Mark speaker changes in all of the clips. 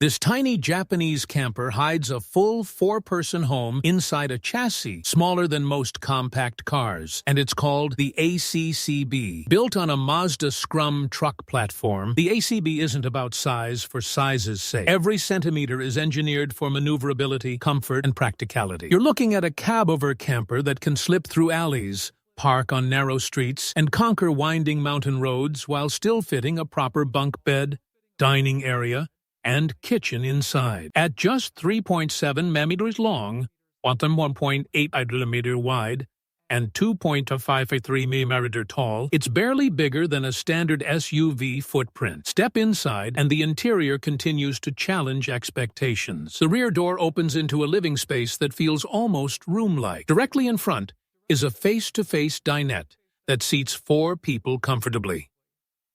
Speaker 1: This tiny Japanese camper hides a full four-person home inside a chassis smaller than most compact cars, and it's called the ACCB. Built on a Mazda Scrum truck platform, the ACCB isn't about size for size's sake. Every centimeter is engineered for maneuverability, comfort, and practicality. You're looking at a cab-over camper that can slip through alleys, park on narrow streets, and conquer winding mountain roads while still fitting a proper bunk bed, dining area, and kitchen inside. At just 3.7 meters long, 1.8 mm wide, and 2.53 mm tall, it's barely bigger than a standard SUV footprint. Step inside, and the interior continues to challenge expectations. The rear door opens into a living space that feels almost room-like. Directly in front is a face-to-face dinette that seats 4 people comfortably.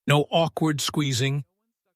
Speaker 1: No awkward squeezing,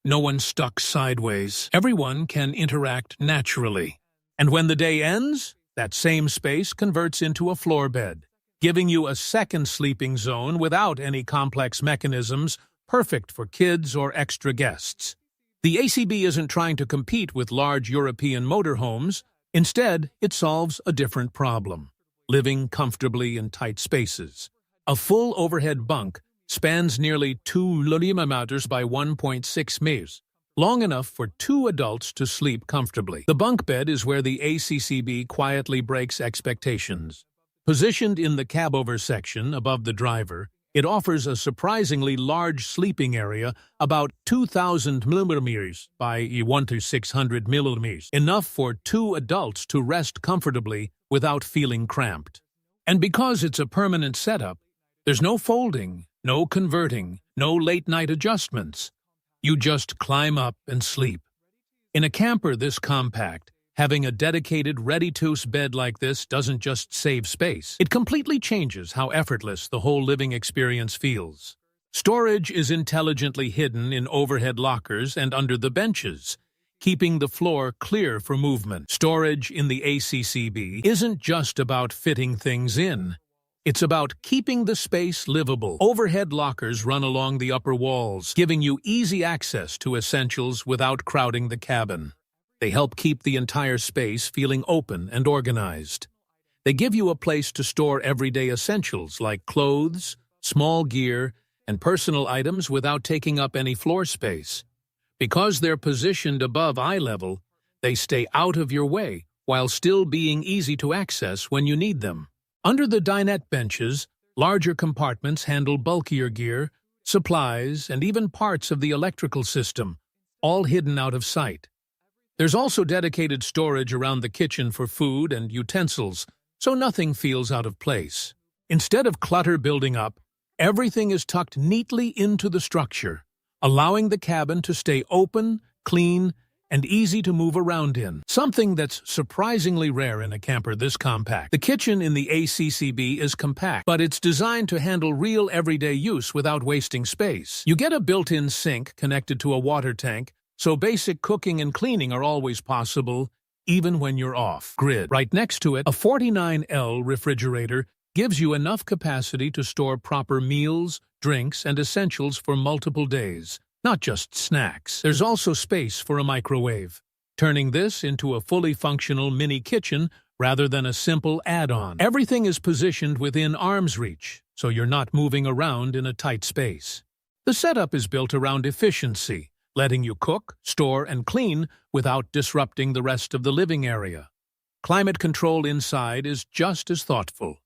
Speaker 1: no one stuck sideways. Everyone can interact naturally. And when the day ends, that same space converts into a floor bed, giving you a second sleeping zone without any complex mechanisms, perfect for kids or extra guests. The ACCB isn't trying to compete with large European motorhomes. Instead, it solves a different problem: living comfortably in tight spaces. A full overhead bunk spans nearly 2 mm by 1.6 meters, long enough for 2 adults to sleep comfortably. The bunk bed is where the ACCB quietly breaks expectations. Positioned in the cab-over section above the driver, it offers a surprisingly large sleeping area, about 2,000 millimeters by 1,600 millimeters, enough for 2 adults to rest comfortably without feeling cramped. And because it's a permanent setup, there's no folding, no converting, no late-night adjustments. You just climb up and sleep. In a camper this compact, having a dedicated ready-to-use bed like this doesn't just save space. It completely changes how effortless the whole living experience feels. Storage is intelligently hidden in overhead lockers and under the benches, keeping the floor clear for movement. Storage in the ACCB isn't just about fitting things in. It's about keeping the space livable. Overhead lockers run along the upper walls, giving you easy access to essentials without crowding the cabin. They help keep the entire space feeling open and organized. They give you a place to store everyday essentials like clothes, small gear, and personal items without taking up any floor space. Because they're positioned above eye level, they stay out of your way while still being easy to access when you need them. Under the dinette benches, larger compartments handle bulkier gear, supplies, and even parts of the electrical system, all hidden out of sight. There's also dedicated storage around the kitchen for food and utensils, so nothing feels out of place. Instead of clutter building up, everything is tucked neatly into the structure, allowing the cabin to stay open, clean, and easy to move around in, something that's surprisingly rare in a camper this compact. The kitchen in the ACCB is compact, but it's designed to handle real everyday use without wasting space. You get a built-in sink connected to a water tank, so basic cooking and cleaning are always possible, even when you're off-grid. Right next to it, a 49L refrigerator gives you enough capacity to store proper meals, drinks, and essentials for multiple days, not just snacks. There's also space for a microwave, turning this into a fully functional mini kitchen rather than a simple add-on. Everything is positioned within arm's reach, so you're not moving around in a tight space. The setup is built around efficiency, letting you cook, store, and clean without disrupting the rest of the living area. Climate control inside is just as thoughtful.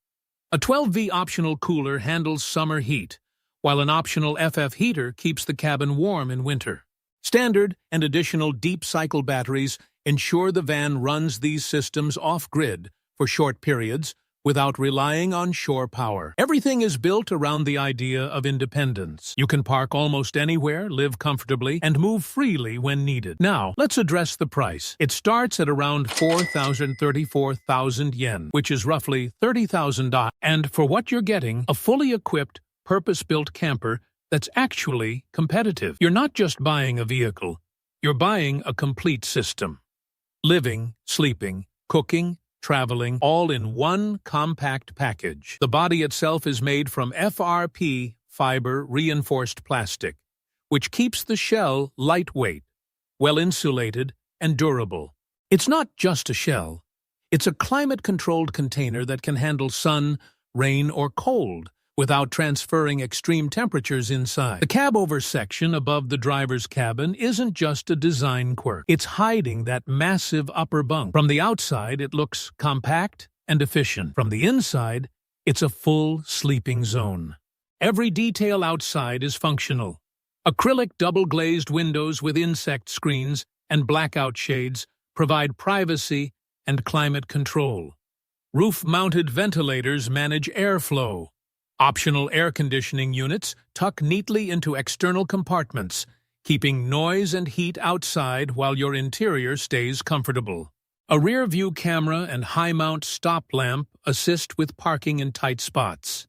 Speaker 1: A 12V optional cooler handles summer heat, while an optional FF heater keeps the cabin warm in winter. Standard and additional deep-cycle batteries ensure the van runs these systems off-grid for short periods without relying on shore power. Everything is built around the idea of independence. You can park almost anywhere, live comfortably, and move freely when needed. Now, let's address the price. It starts at around 34,000 yen, which is roughly $30,000. And for what you're getting, a fully equipped, purpose-built camper that's actually competitive. You're not just buying a vehicle, you're buying a complete system. Living, sleeping, cooking, traveling, all in one compact package. The body itself is made from FRP fiber-reinforced plastic, which keeps the shell lightweight, well-insulated, and durable. It's not just a shell. It's a climate-controlled container that can handle sun, rain, or cold without transferring extreme temperatures inside. The cab-over section above the driver's cabin isn't just a design quirk. It's hiding that massive upper bunk. From the outside, it looks compact and efficient. From the inside, it's a full sleeping zone. Every detail outside is functional. Acrylic double-glazed windows with insect screens and blackout shades provide privacy and climate control. Roof-mounted ventilators manage airflow. Optional air conditioning units tuck neatly into external compartments, keeping noise and heat outside while your interior stays comfortable. A rear-view camera and high-mount stop lamp assist with parking in tight spots.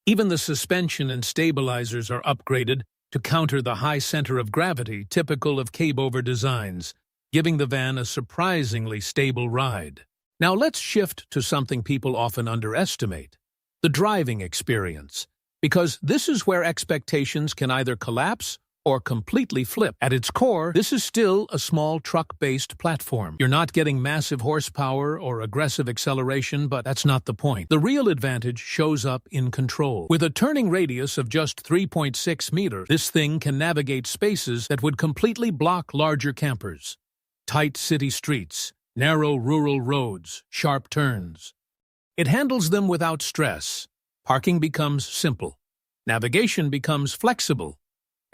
Speaker 1: Even the suspension and stabilizers are upgraded to counter the high center of gravity typical of cab-over designs, giving the van a surprisingly stable ride. Now let's shift to something people often underestimate: the driving experience, because this is where expectations can either collapse or completely flip. At its core, this is still a small truck-based platform. You're not getting massive horsepower or aggressive acceleration, but that's not the point. The real advantage shows up in control. With a turning radius of just 3.6 meters, this thing can navigate spaces that would completely block larger campers. Tight city streets, narrow rural roads, sharp turns. It handles them without stress. Parking becomes simple. Navigation becomes flexible.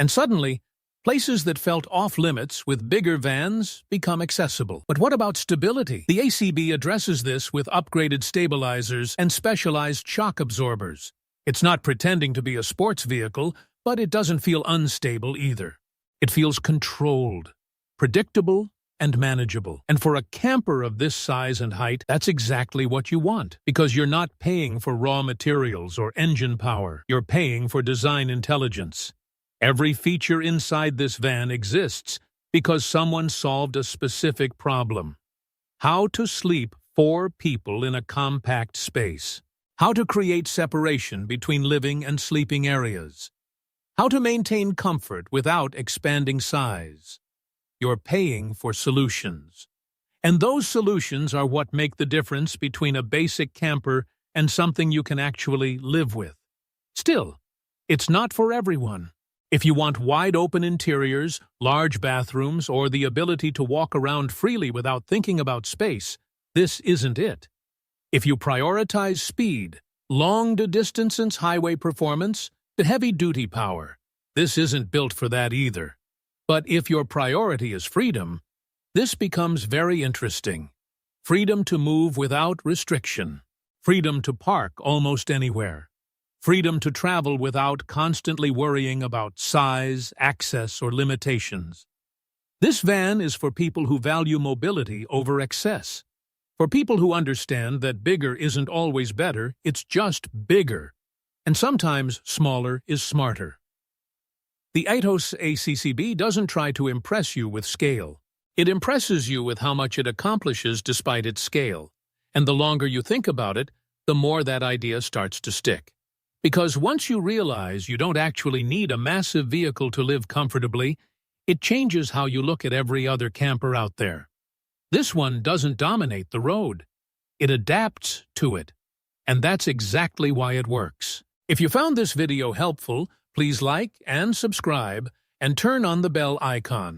Speaker 1: And suddenly, places that felt off-limits with bigger vans become accessible. But what about stability? The ACCB addresses this with upgraded stabilizers and specialized shock absorbers. It's not pretending to be a sports vehicle, but it doesn't feel unstable either. It feels controlled, predictable, and manageable. And for a camper of this size and height, that's exactly what you want, because you're not paying for raw materials or engine power. You're paying for design intelligence. Every feature inside this van exists because someone solved a specific problem. How to sleep 4 people in a compact space. How to create separation between living and sleeping areas. How to maintain comfort without expanding size. You're paying for solutions. And those solutions are what make the difference between a basic camper and something you can actually live with. Still, it's not for everyone. If you want wide-open interiors, large bathrooms, or the ability to walk around freely without thinking about space, this isn't it. If you prioritize speed, long-distance highway performance, to heavy-duty power, this isn't built for that either. But if your priority is freedom, this becomes very interesting. Freedom to move without restriction. Freedom to park almost anywhere. Freedom to travel without constantly worrying about size, access, or limitations. This van is for people who value mobility over excess. For people who understand that bigger isn't always better, it's just bigger. And sometimes smaller is smarter. The AtoZ ACCB doesn't try to impress you with scale. It impresses you with how much it accomplishes despite its scale. And the longer you think about it, the more that idea starts to stick. Because once you realize you don't actually need a massive vehicle to live comfortably, it changes how you look at every other camper out there. This one doesn't dominate the road. It adapts to it. And that's exactly why it works. If you found this video helpful, please like and subscribe and turn on the bell icon.